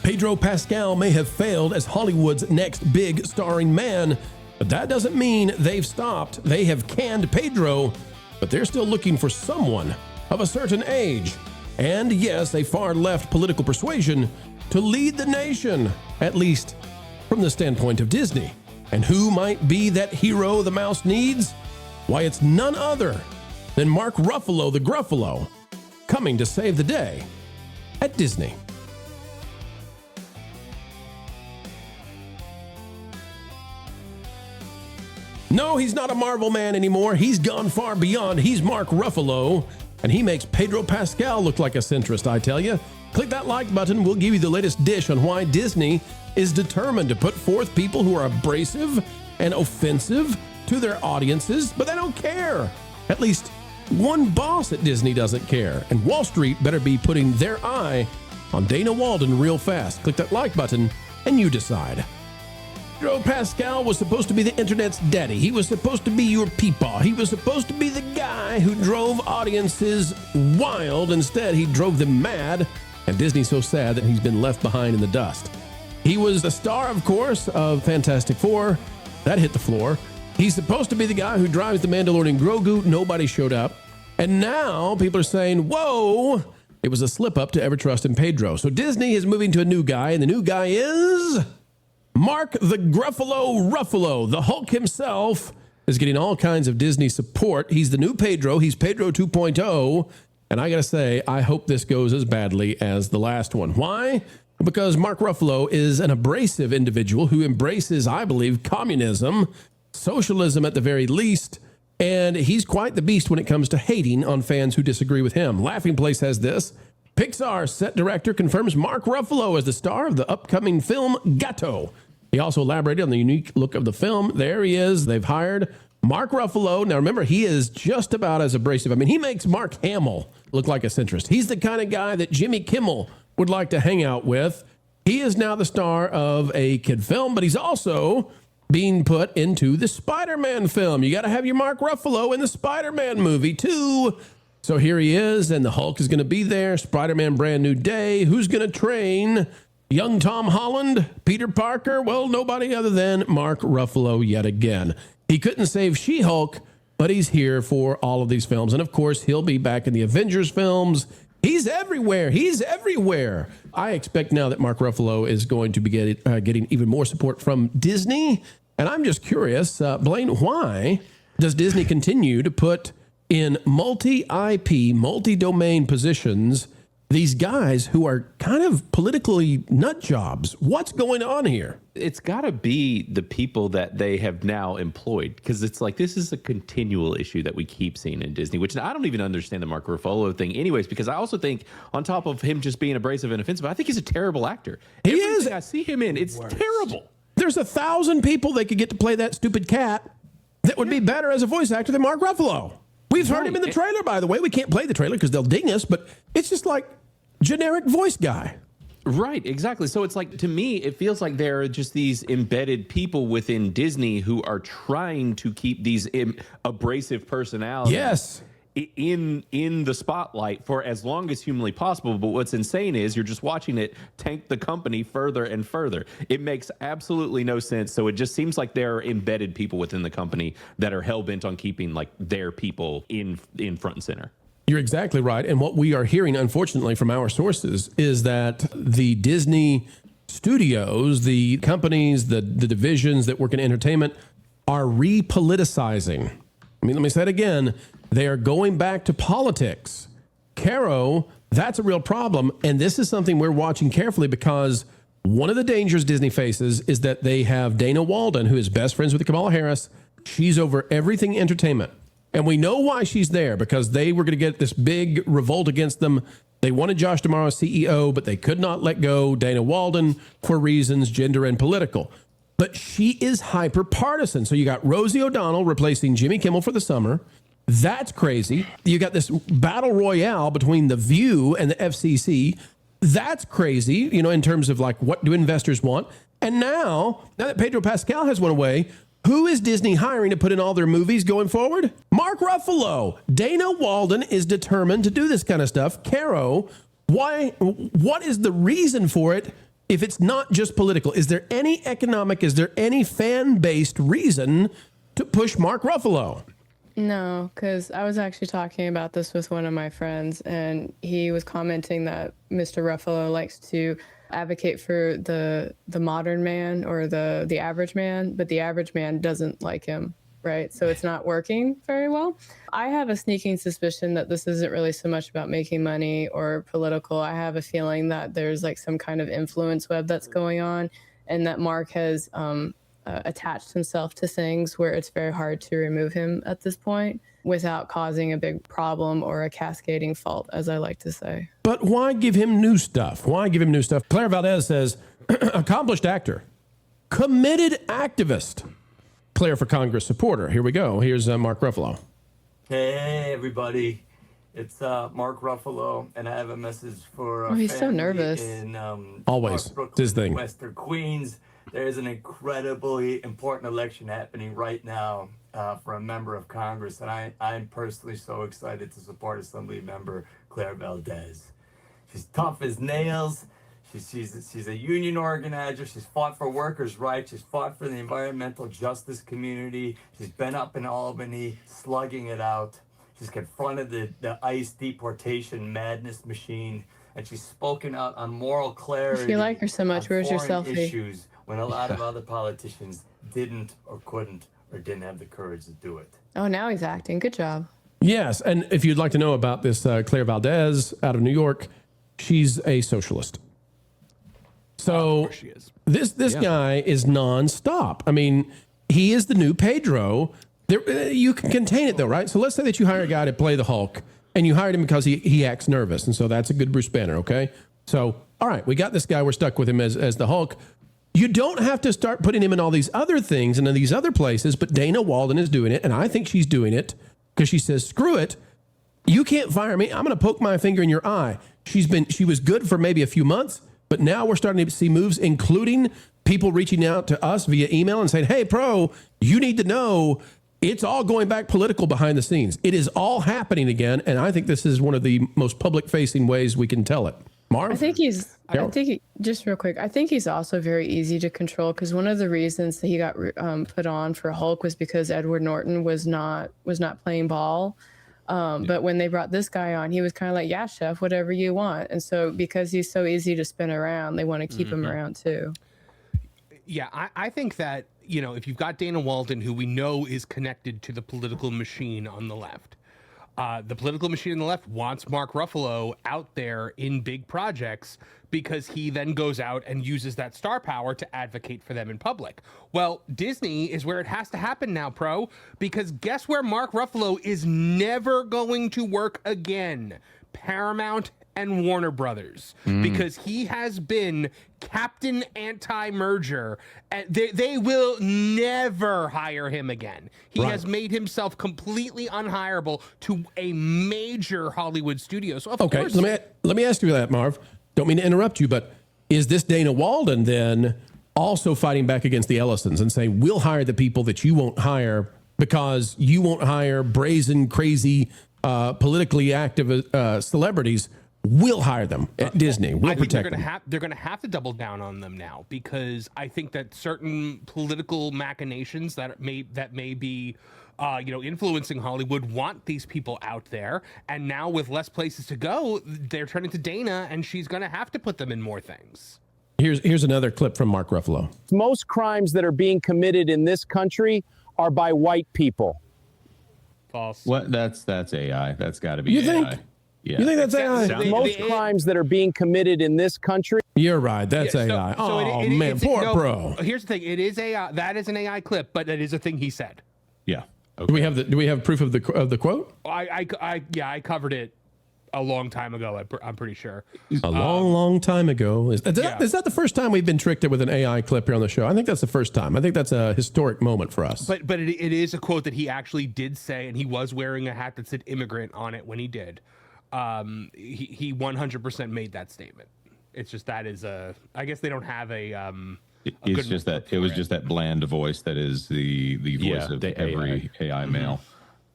Pedro Pascal may have failed as Hollywood's next big starring man, but that doesn't mean they've stopped. They have canned Pedro, but they're still looking for someone of a certain age, and yes, a far-left political persuasion, to lead the nation, at least from the standpoint of Disney. And who might be that hero the mouse needs? Why, it's none other than Mark Ruffalo, the Gruffalo, coming to save the day at Disney. No, he's not a Marvel man anymore. He's gone far beyond. He's Mark Ruffalo, and he makes Pedro Pascal look like a centrist, I tell you. Click that like button. We'll give you the latest dish on why Disney is determined to put forth people who are abrasive and offensive to their audiences, but they don't care. At least one boss at Disney doesn't care, and Wall Street better be putting their eye on Dana Walden real fast. Click that like button, and you decide. Pedro Pascal was supposed to be the internet's daddy. He was supposed to be your peepaw. He was supposed to be the guy who drove audiences wild. Instead, he drove them mad, and Disney's so sad that he's been left behind in the dust. He was the star, of course, of Fantastic Four. That hit the floor. He's supposed to be the guy who drives the Mandalorian Grogu. Nobody showed up. And now people are saying, whoa, it was a slip-up to ever trust in Pedro. So Disney is moving to a new guy, and the new guy is Mark the Gruffalo Ruffalo. The Hulk himself is getting all kinds of Disney support. He's the new Pedro. He's Pedro 2.0. And I got to say, I hope this goes as badly as the last one. Why? Because Mark Ruffalo is an abrasive individual who embraces, I believe, communism, socialism at the very least, and he's quite the beast when it comes to hating on fans who disagree with him. Laughing Place has this. Pixar set director confirms Mark Ruffalo as the star of the upcoming film Gato. He also elaborated on the unique look of the film. There he is. They've hired Mark Ruffalo. Now remember, he is just about as abrasive. I mean, he makes Mark Hamill look like a centrist. He's the kind of guy that Jimmy Kimmel would like to hang out with. He is now the star of a kid film, but he's also being put into the Spider-Man film. You got to have your Mark Ruffalo in the Spider-Man movie too. So here he is, and the Hulk is going to be there. Spider-Man Brand New Day. Who's going to train young Tom Holland? Peter Parker? Well, nobody other than Mark Ruffalo yet again. He couldn't save She-Hulk, but he's here for all of these films. And of course, he'll be back in the Avengers films. He's everywhere. He's everywhere. I expect now that Mark Ruffalo is going to be getting even more support from Disney. And I'm just curious, Blaine, why does Disney continue to put in multi-IP, multi-domain positions these guys who are kind of politically nut jobs? What's going on here? It's got to be the people that they have now employed, because it's like this is a continual issue that we keep seeing in Disney, which I don't even understand the Mark Ruffalo thing anyways, because I also think on top of him just being abrasive and offensive, I think he's a terrible actor. He is. I see him in, it's terrible. There's 1,000 people they could get to play that stupid cat that would be better as a voice actor than Mark Ruffalo. We've heard him in the trailer, by the way. We can't play the trailer because they'll ding us, but it's just like generic voice guy. Right, exactly. So it's like, to me, it feels like there are just these embedded people within Disney who are trying to keep these abrasive personalities in the spotlight for as long as humanly possible. But what's insane is you're just watching it tank the company further and further. It makes absolutely no sense. So it just seems like there are embedded people within the company that are hell-bent on keeping like their people in front and center. You're exactly right. And what we are hearing, unfortunately, from our sources is that the Disney studios, the companies, the divisions that work in entertainment are repoliticizing. I mean, let me say it again. They are going back to politics. Caro, that's a real problem. And this is something we're watching carefully, because one of the dangers Disney faces is that they have Dana Walden, who is best friends with Kamala Harris. She's over everything entertainment. And we know why she's there, because they were going to get this big revolt against them. They wanted Josh D'Amaro as CEO, but they could not let go Dana Walden for reasons gender and political. But she is hyper partisan. So you got Rosie O'Donnell replacing Jimmy Kimmel for the summer. That's crazy. You got this battle royale between The View and the FCC. That's crazy, you know, in terms of like, what do investors want? And now that Pedro Pascal has went away, who is Disney hiring to put in all their movies going forward? Mark Ruffalo. Dana Walden is determined to do this kind of stuff. Caro, why? What is the reason for it? if it's not just political, is there any economic, is there any fan-based reason to push Mark Ruffalo? No, because I was actually talking about this with one of my friends, and he was commenting that Mr. Ruffalo likes to advocate for the modern man or the average man, but the average man doesn't like him, right? So it's not working very well. I have a sneaking suspicion that this isn't really so much about making money or political. I have a feeling that there's like some kind of influence web that's going on, and that Mark has attached himself to things where it's very hard to remove him at this point without causing a big problem or a cascading fault, as I like to say. But why give him new stuff? Why give him new stuff? Claire Valdez says, accomplished actor, committed activist, Claire for Congress supporter. Here we go. Here's Mark Ruffalo. Hey, everybody. It's Mark Ruffalo, and I have a message for he's so nervous. In always Brooklyn, his thing. Western Queens. There is an incredibly important election happening right now for a member of Congress, and I'm personally so excited to support Assembly Member Claire Valdez. She's tough as nails. She's a union organizer. She's fought for workers' rights. She's fought for the environmental justice community. She's been up in Albany slugging it out. She's confronted the ICE deportation madness machine, and she's spoken out on moral clarity. If you like her so much, where's your selfie? Issues when a lot of other politicians didn't or couldn't or didn't have the courage to do it. Oh, now he's acting. Good job. Yes, and if you'd like to know about this Claire Valdez out of New York, she's a socialist. So she is. This guy is nonstop. I mean, he is the new Pedro. You can contain it though, right? So let's say that you hire a guy to play the Hulk, and you hired him because he acts nervous, and so that's a good Bruce Banner, okay? So, all right, we got this guy. We're stuck with him as the Hulk. You don't have to start putting him in all these other things and in these other places, but Dana Walden is doing it, and I think she's doing it because she says, screw it. You can't fire me. I'm going to poke my finger in your eye. She was good for maybe a few months, but now we're starting to see moves, including people reaching out to us via email and saying, hey, Pro, you need to know it's all going back political behind the scenes. It is all happening again, and I think this is one of the most public-facing ways we can tell it. Marv? I think just real quick, I think he's also very easy to control, because one of the reasons that he got put on for Hulk was because Edward Norton was not playing ball. But when they brought this guy on, he was kind of like, yeah, chef, whatever you want. And so because he's so easy to spin around, they want to keep him around too. Yeah, I think that, if you've got Dana Walden, who we know is connected to the political machine on the left, the political machine on the left wants Mark Ruffalo out there in big projects because he then goes out and uses that star power to advocate for them in public. Well, Disney is where it has to happen now, Pro, because guess where Mark Ruffalo is never going to work again? Paramount and Warner Brothers, because he has been Captain Anti-Merger. They will never hire him again. He has made himself completely unhireable to a major Hollywood studio. So of course, let me ask you that, Marv. Don't mean to interrupt you, but is this Dana Walden then also fighting back against the Ellisons and saying, we'll hire the people that you won't hire because you won't hire brazen, crazy, politically active celebrities? We'll hire them at Disney. We'll protect them. They're going to have to double down on them now, because I think that certain political machinations that may be, influencing Hollywood want these people out there. And now with less places to go, they're turning to Dana, and she's going to have to put them in more things. Here's another clip from Mark Ruffalo. Most crimes that are being committed in this country are by white people. False. What? That's AI. That's got to be You AI. think? Yeah. You think that's AI? Most crimes that are being committed in this country. You're right. That's AI. Poor Pro. Here's the thing. It is AI. That is an AI clip, but that is a thing he said. Yeah. Okay. Do we have proof of the quote? I covered it a long time ago. I'm pretty sure. A long time ago. Is that the first time we've been tricked with an AI clip here on the show? I think that's the first time. I think that's a historic moment for us. But it is a quote that he actually did say, and he was wearing a hat that said immigrant on it when he did. He 100% made that statement. It's just I guess they don't have a It's just that it was just that bland voice that is the voice of every AI male.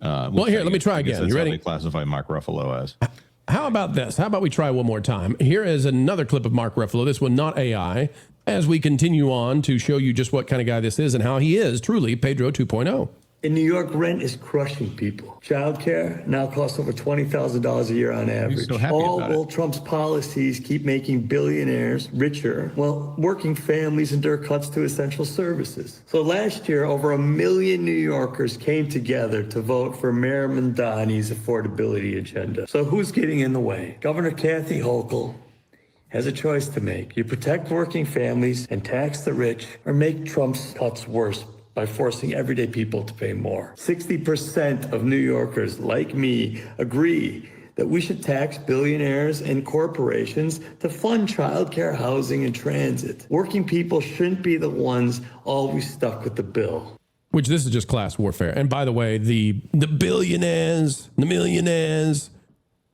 Well, here, let me try again. You ready? They classify Mark Ruffalo as. How about this? How about we try one more time? Here is another clip of Mark Ruffalo. This one, not AI, as we continue on to show you just what kind of guy this is and how he is truly Pedro 2.0. In New York, rent is crushing people. Childcare now costs over $20,000 a year on average. So happy about it. All Trump's policies keep making billionaires richer, while working families endure cuts to essential services. So last year, over 1 million New Yorkers came together to vote for Mayor Mamdani's affordability agenda. So who's getting in the way? Governor Kathy Hochul has a choice to make. You protect working families and tax the rich, or make Trump's cuts worse by forcing everyday people to pay more. 60% of New Yorkers, like me, agree that we should tax billionaires and corporations to fund childcare, housing, and transit. Working people shouldn't be the ones always stuck with the bill. Which this is just class warfare. And by the way, the billionaires, the millionaires,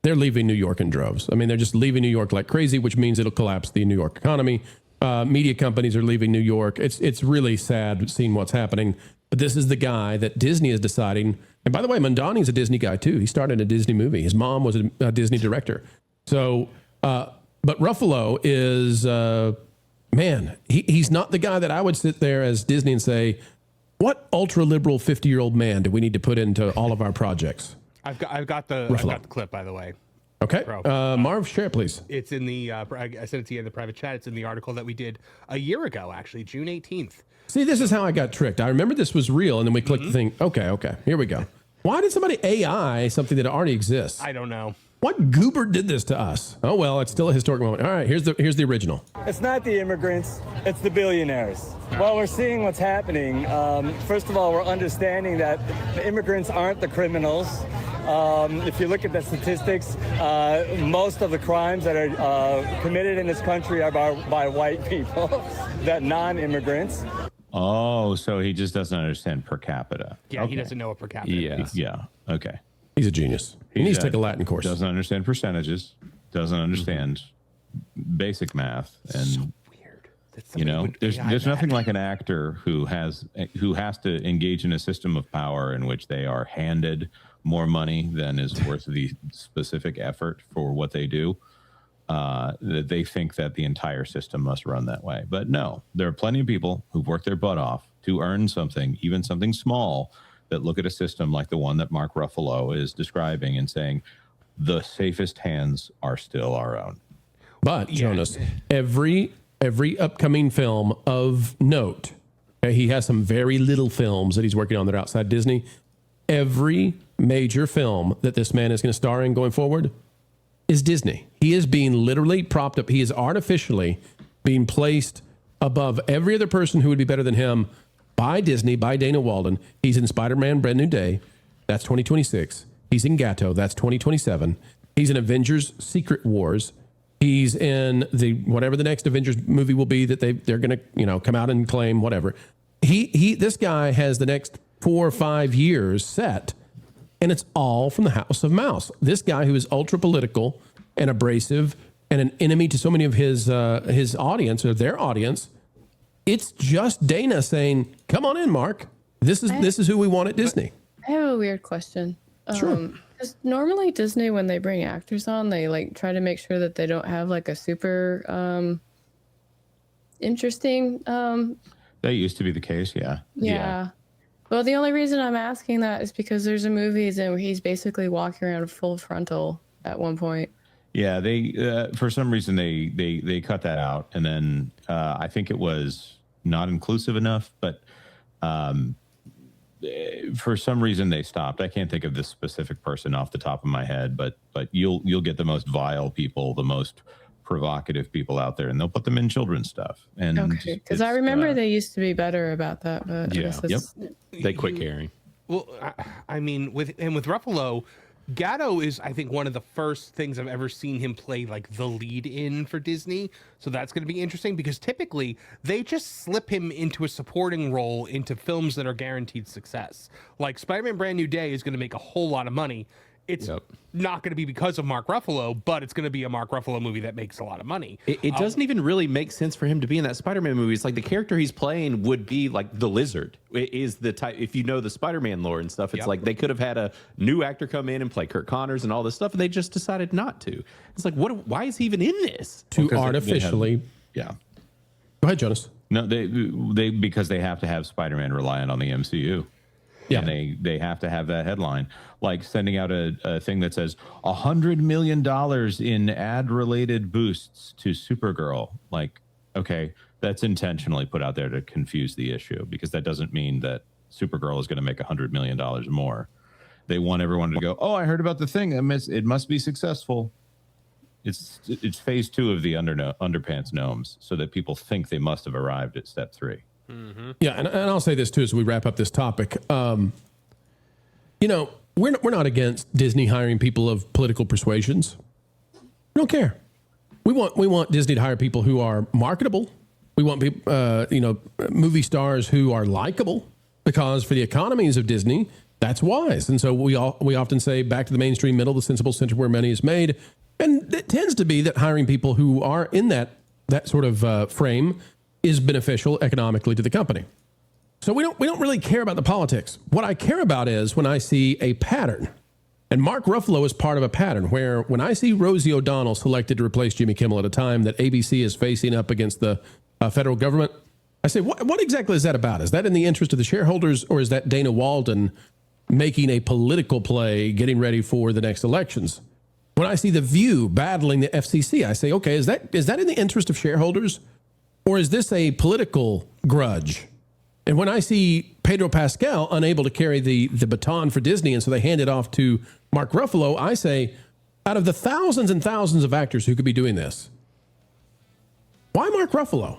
they're leaving New York in droves. I mean, they're just leaving New York like crazy, which means it'll collapse the New York economy. Media companies are leaving New York. It's really sad seeing what's happening. But this is the guy that Disney is deciding. And by the way, Mamdani's a Disney guy too. He started a Disney movie. His mom was a Disney director. So, but Ruffalo is, man, he's not the guy that I would sit there as Disney and say, what ultra liberal 50-year-old man do we need to put into all of our projects? I've got the clip, by the way. Okay. Marv, share it, please. It's in the, I sent it to you in the private chat. It's in the article that we did a year ago, actually, June 18th. See, this is how I got tricked. I remember this was real, and then we clicked the thing. Okay, here we go. Why did somebody AI something that already exists? I don't know. What goober did this to us? Oh, well, it's still a historic moment. All right, here's the original. It's not the immigrants, it's the billionaires. Well, we're seeing what's happening. First of all, we're understanding that the immigrants aren't the criminals. If you look at the statistics, most of the crimes that are committed in this country are by white people, that non-immigrants. Oh, so he just doesn't understand per capita. Yeah, okay. He doesn't know what per capita is. Yeah, okay. He's a genius. He needs to take a Latin course. Doesn't understand percentages, doesn't understand basic math. And so weird. You know, there's nothing like an actor who has to engage in a system of power in which they are handed more money than is worth the specific effort for what they do. That they think that the entire system must run that way. But no, there are plenty of people who've worked their butt off to earn something, even something small, that look at a system like the one that Mark Ruffalo is describing and saying, the safest hands are still our own. But, Jonas, every upcoming film of note, okay, he has some very little films that he's working on that are outside Disney. Every major film that this man is going to star in going forward is Disney. He is being literally propped up. He is artificially being placed above every other person who would be better than him by Disney, by Dana Walden. He's in Spider-Man Brand New Day. That's 2026. He's in Gatto. That's 2027. He's in Avengers Secret Wars. He's in the whatever the next Avengers movie will be that they're going to come out and claim whatever. This guy has the next 4 or 5 years set, and it's all from the House of Mouse. This guy who is ultra political and abrasive and an enemy to so many of his audience or their audience. It's just Dana saying, "Come on in, Mark. This is who we want at Disney." I have a weird question. Sure. Because normally Disney, when they bring actors on, they like try to make sure that they don't have like a super interesting. That used to be the case, yeah. Yeah. Well, the only reason I'm asking that is because there's a movie where he's basically walking around full frontal at one point. Yeah, they for some reason they cut that out, and then I think it was not inclusive enough, but for some reason they stopped. I can't think of this specific person off the top of my head, but you'll get the most vile people, the most provocative people out there, and they'll put them in children's stuff. And okay, because I remember they used to be better about that, but They quit caring. Well, I mean, with Ruffalo, Gatto is, I think, one of the first things I've ever seen him play like the lead in for Disney. So that's going to be interesting because typically they just slip him into a supporting role into films that are guaranteed success. Like Spider-Man Brand New Day is going to make a whole lot of money. it's not going to be because of Mark Ruffalo, but it's going to be a Mark Ruffalo movie that makes a lot of money. It doesn't even really make sense for him to be in that Spider-Man movie. It's like the character he's playing would be like the Lizard. It is the type, if you know the Spider-Man lore and stuff, it's like they could have had a new actor come in and play Kirk Connors and all this stuff, and they just decided not to. It's like, why is he even in this? To artificially. Yeah. Go ahead, Jonas. No, they because they have to have Spider-Man reliant on the MCU. Yeah, and they have to have that headline, like sending out a thing that says $100 million in ad-related boosts to Supergirl. Like, okay, that's intentionally put out there to confuse the issue, because that doesn't mean that Supergirl is going to make $100 million more. They want everyone to go, oh, I heard about the thing. It must be successful. It's phase 2 of the underpants gnomes, so that people think they must have arrived at step 3. Mm-hmm. Yeah, and I'll say this too as we wrap up this topic. You know, we're not against Disney hiring people of political persuasions. We don't care. We want Disney to hire people who are marketable. We want people, movie stars who are likable, because for the economies of Disney, that's wise. And so we often say back to the mainstream middle, the sensible center where money is made. And it tends to be that hiring people who are in that sort of frame is beneficial economically to the company. So we don't really care about the politics. What I care about is when I see a pattern, and Mark Ruffalo is part of a pattern where when I see Rosie O'Donnell selected to replace Jimmy Kimmel at a time that ABC is facing up against the federal government, I say, what exactly is that about? Is that in the interest of the shareholders, or is that Dana Walden making a political play, getting ready for the next elections? When I see The View battling the FCC, I say, okay, is that in the interest of shareholders? Or is this a political grudge? And when I see Pedro Pascal unable to carry the baton for Disney, and so they hand it off to Mark Ruffalo, I say, out of the thousands and thousands of actors who could be doing this, why Mark Ruffalo?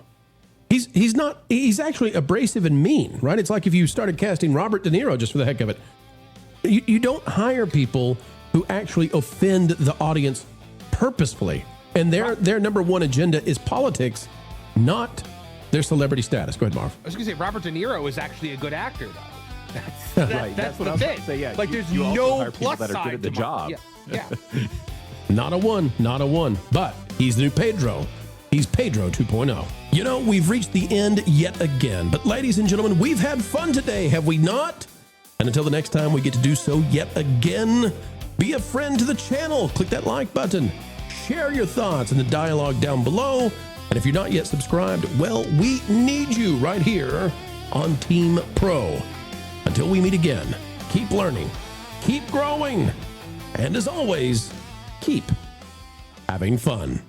He's actually abrasive and mean, right? It's like if you started casting Robert De Niro just for the heck of it. You don't hire people who actually offend the audience purposefully. And their number one agenda is politics, not their celebrity status. Go ahead, Marv. I was going to say, Robert De Niro is actually a good actor, though. That's what the I was thing. about to say. Yeah, like, there's you no hire people plus that are side good at the to job. Yeah. Not a one. But he's the new Pedro. He's Pedro 2.0. You know, we've reached the end yet again. But ladies and gentlemen, we've had fun today, have we not? And until the next time we get to do so yet again, be a friend to the channel. Click that like button. Share your thoughts in the dialogue down below. And if you're not yet subscribed, well, we need you right here on Team Pro. Until we meet again, keep learning, keep growing, and as always, keep having fun.